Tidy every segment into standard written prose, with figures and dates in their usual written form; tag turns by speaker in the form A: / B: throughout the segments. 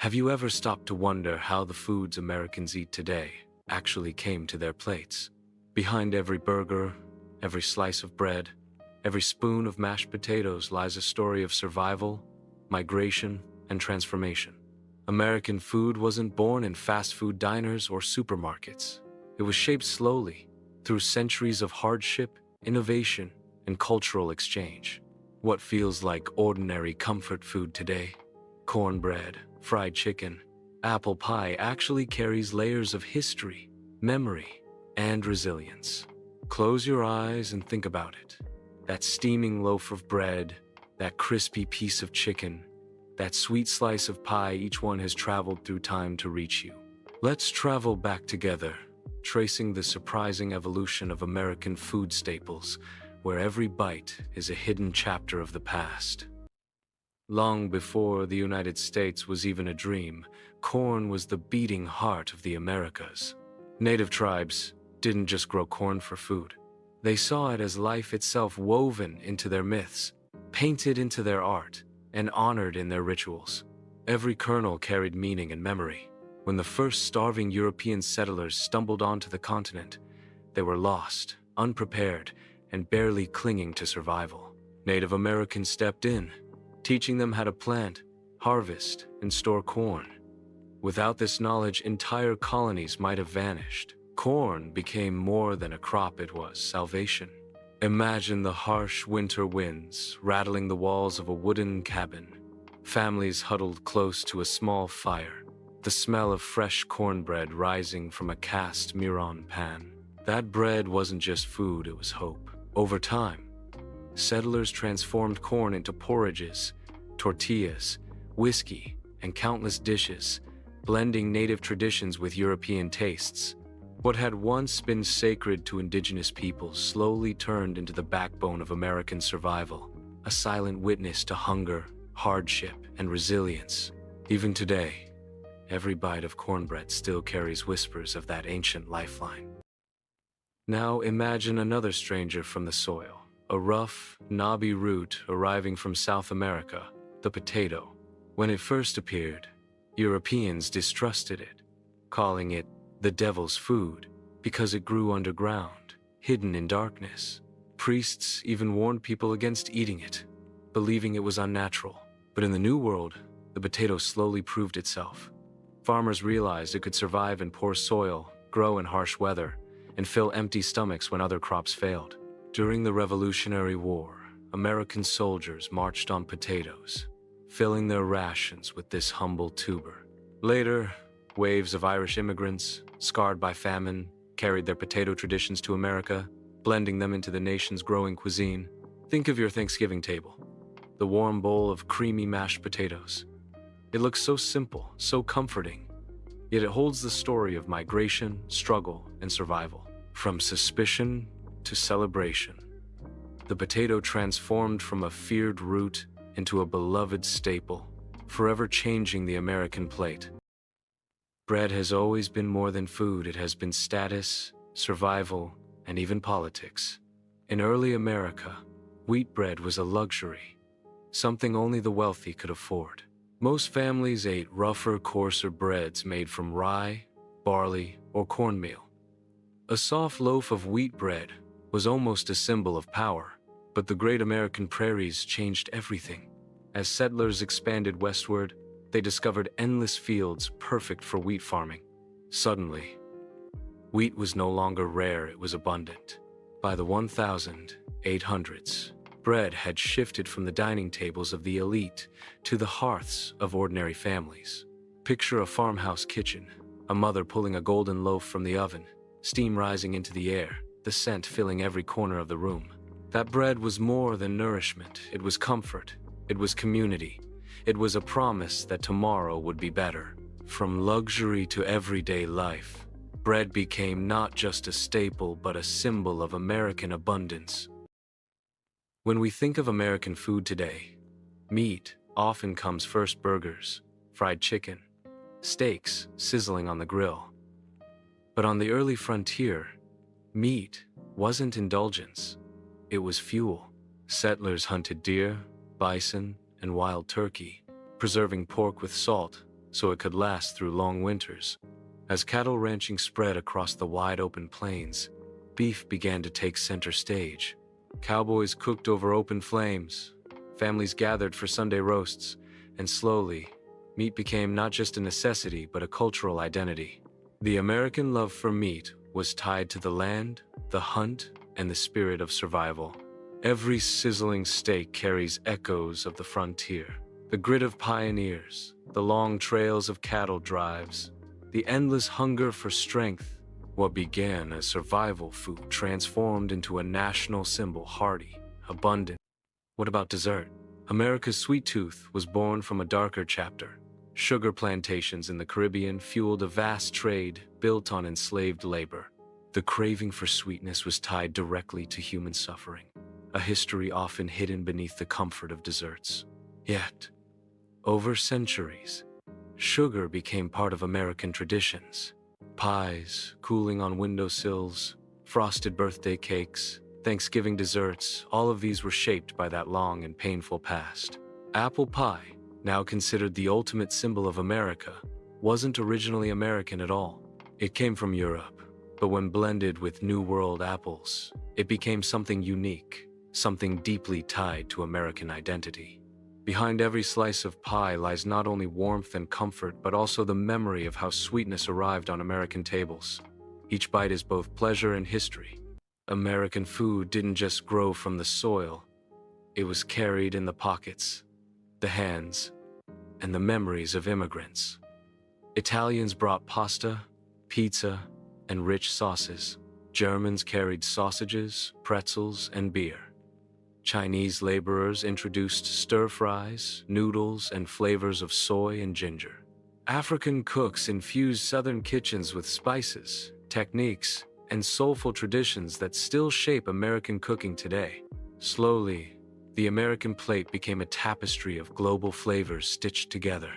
A: Have you ever stopped to wonder how the foods Americans eat today actually came to their plates? Behind every burger, every slice of bread, every spoon of mashed potatoes lies a story of survival, migration, and transformation. American food wasn't born in fast food diners or supermarkets. It was shaped slowly through centuries of hardship, innovation, and cultural exchange. What feels like ordinary comfort food today, cornbread, fried chicken, apple pie, actually carries layers of history, memory, and resilience. Close your eyes and think about it. That steaming loaf of bread, that crispy piece of chicken, that sweet slice of pie, each one has traveled through time to reach you. Let's travel back together, tracing the surprising evolution of American food staples, where every bite is a hidden chapter of the past. Long before the United States was even a dream, corn was the beating heart of the Americas. Native tribes didn't just grow corn for food. They saw it as life itself, woven into their myths, painted into their art, and honored in their rituals. Every kernel carried meaning and memory. When the first starving European settlers stumbled onto the continent, they were lost, unprepared, and barely clinging to survival. Native Americans stepped in, teaching them how to plant, harvest, and store corn. Without this knowledge, entire colonies might have vanished. Corn became more than a crop, it was salvation. Imagine the harsh winter winds rattling the walls of a wooden cabin, families huddled close to a small fire, the smell of fresh cornbread rising from a cast miron pan. That bread wasn't just food, it was hope. Over time, settlers transformed corn into porridges, tortillas, whiskey, and countless dishes, blending native traditions with European tastes. What had once been sacred to indigenous peoples slowly turned into the backbone of American survival, a silent witness to hunger, hardship, and resilience. Even today, every bite of cornbread still carries whispers of that ancient lifeline. Now imagine another stranger from the soil, a rough, knobby root arriving from South America, the potato. When it first appeared, Europeans distrusted it, calling it the devil's food because it grew underground, hidden in darkness. Priests even warned people against eating it, believing it was unnatural. But in the New World, the potato slowly proved itself. Farmers realized it could survive in poor soil, grow in harsh weather, and fill empty stomachs when other crops failed. During the Revolutionary War, American soldiers marched on potatoes, filling their rations with this humble tuber. Later, waves of Irish immigrants, scarred by famine, carried their potato traditions to America, blending them into the nation's growing cuisine. Think of your Thanksgiving table, the warm bowl of creamy mashed potatoes. It looks so simple, so comforting, yet it holds the story of migration, struggle, and survival. From suspicion to celebration, the potato transformed from a feared root into a beloved staple, forever changing the American plate. Bread has always been more than food. It has been status, survival, and even politics. In early America, wheat bread was a luxury, something only the wealthy could afford. Most families ate rougher, coarser breads made from rye, barley, or cornmeal. A soft loaf of wheat bread was almost a symbol of power, but the great American prairies changed everything. As settlers expanded westward, they discovered endless fields perfect for wheat farming. Suddenly, wheat was no longer rare, it was abundant. By the 1800s, bread had shifted from the dining tables of the elite to the hearths of ordinary families. Picture a farmhouse kitchen, a mother pulling a golden loaf from the oven, steam rising into the air, the scent filling every corner of the room. That bread was more than nourishment, it was comfort, it was community. It was a promise that tomorrow would be better. From luxury to everyday life, bread became not just a staple but a symbol of American abundance. When we think of American food today, meat often comes first: burgers, fried chicken, steaks sizzling on the grill. But on the early frontier, meat wasn't indulgence, it was fuel. Settlers hunted deer, bison, and wild turkey, preserving pork with salt, so it could last through long winters. As cattle ranching spread across the wide open plains, beef began to take center stage. Cowboys cooked over open flames, families gathered for Sunday roasts, and slowly, meat became not just a necessity but a cultural identity. The American love for meat was tied to the land, the hunt, and the spirit of survival. Every sizzling steak carries echoes of the frontier. The grit of pioneers, the long trails of cattle drives, the endless hunger for strength. What began as survival food transformed into a national symbol, hearty, abundant. What about dessert? America's sweet tooth was born from a darker chapter. Sugar plantations in the Caribbean fueled a vast trade built on enslaved labor. The craving for sweetness was tied directly to human suffering, a history often hidden beneath the comfort of desserts. Yet, over centuries, sugar became part of American traditions. Pies cooling on windowsills, frosted birthday cakes, Thanksgiving desserts, all of these were shaped by that long and painful past. Apple pie, now considered the ultimate symbol of America, wasn't originally American at all. It came from Europe, but when blended with New World apples, it became something unique, something deeply tied to American identity. Behind every slice of pie lies not only warmth and comfort, but also the memory of how sweetness arrived on American tables. Each bite is both pleasure and history. American food didn't just grow from the soil, it was carried in the pockets, the hands, and the memories of immigrants. Italians brought pasta, pizza, and rich sauces. Germans carried sausages, pretzels, and beer. Chinese laborers introduced stir-fries, noodles, and flavors of soy and ginger. African cooks infused Southern kitchens with spices, techniques, and soulful traditions that still shape American cooking today. Slowly, the American plate became a tapestry of global flavors stitched together.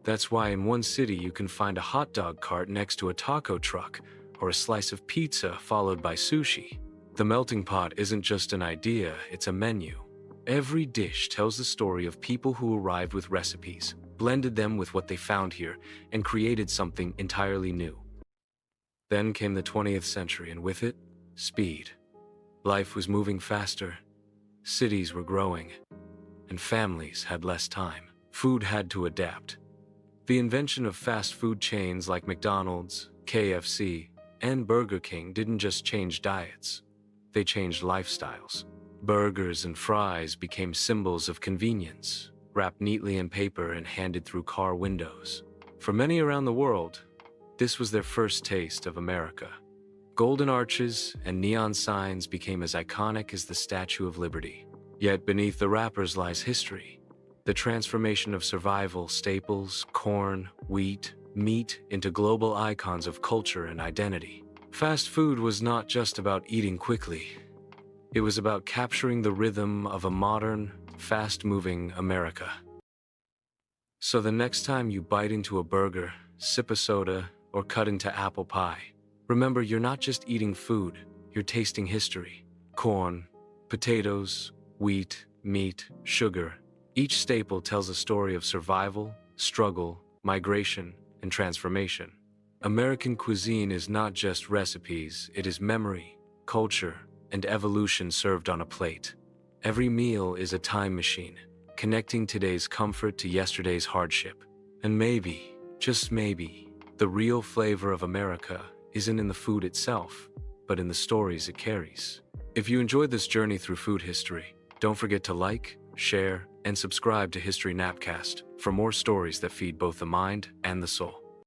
A: That's why in one city you can find a hot dog cart next to a taco truck, or a slice of pizza followed by sushi. The melting pot isn't just an idea, it's a menu. Every dish tells the story of people who arrived with recipes, blended them with what they found here, and created something entirely new. Then came the 20th century, and with it, speed. Life was moving faster, cities were growing, and families had less time. Food had to adapt. The invention of fast food chains like McDonald's, KFC, and Burger King didn't just change diets. They changed lifestyles. Burgers and fries became symbols of convenience, wrapped neatly in paper and handed through car windows. For many around the world, this was their first taste of America. Golden arches and neon signs became as iconic as the Statue of Liberty. Yet beneath the wrappers lies history. The transformation of survival staples, corn, wheat, meat into global icons of culture and identity. Fast food was not just about eating quickly. It was about capturing the rhythm of a modern, fast-moving America. So the next time you bite into a burger, sip a soda, or cut into apple pie, remember you're not just eating food, you're tasting history. Corn, potatoes, wheat, meat, sugar. Each staple tells a story of survival, struggle, migration, and transformation. American cuisine is not just recipes, it is memory, culture, and evolution served on a plate. Every meal is a time machine, connecting today's comfort to yesterday's hardship. And maybe, just maybe, the real flavor of America isn't in the food itself, but in the stories it carries. If you enjoyed this journey through food history, don't forget to like, share, and subscribe to History Napcast for more stories that feed both the mind and the soul.